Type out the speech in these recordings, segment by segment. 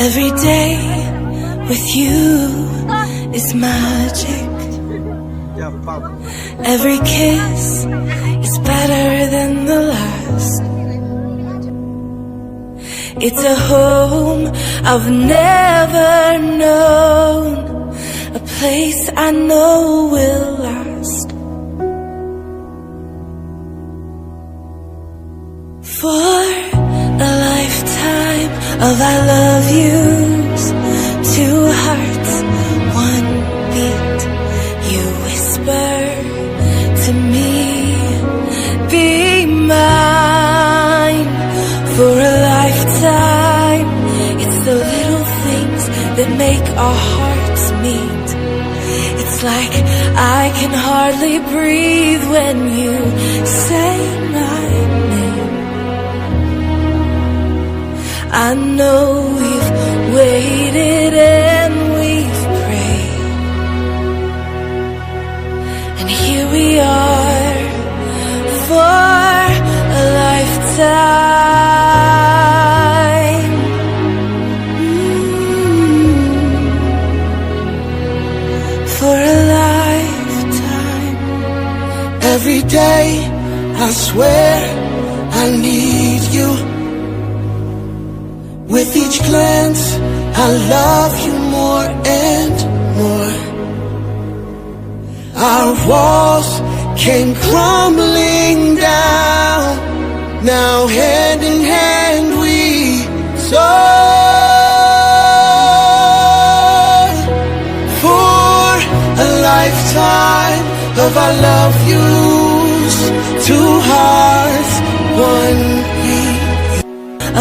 Every day with you is magic. Every kiss is better than the last. It's a home I've never known, a place I know will last. For a lifetime of I love yous, two hearts, one beat. You whisper to me, be mine. For a lifetime, it's the little things that make our hearts meet. It's like I can hardly breathe when you say my name. I know we've waited and we've prayed, and here we are for a lifetime. For a lifetime. Every day I swear I need you. With each glance, I love you more and more. Our walls came crumbling down. Now hand in hand we soar. For a lifetime of I love yous, two hearts, one beat.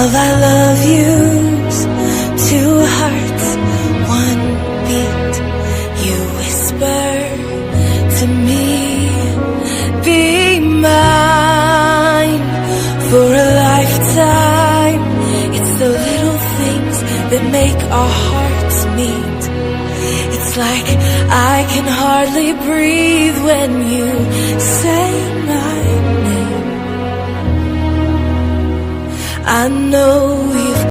Of I love yous, two hearts, one beat. You whisper to me, be mine. For a lifetime, it's the little things that make our hearts meet. It's like I can hardly breathe when you say my name. I know you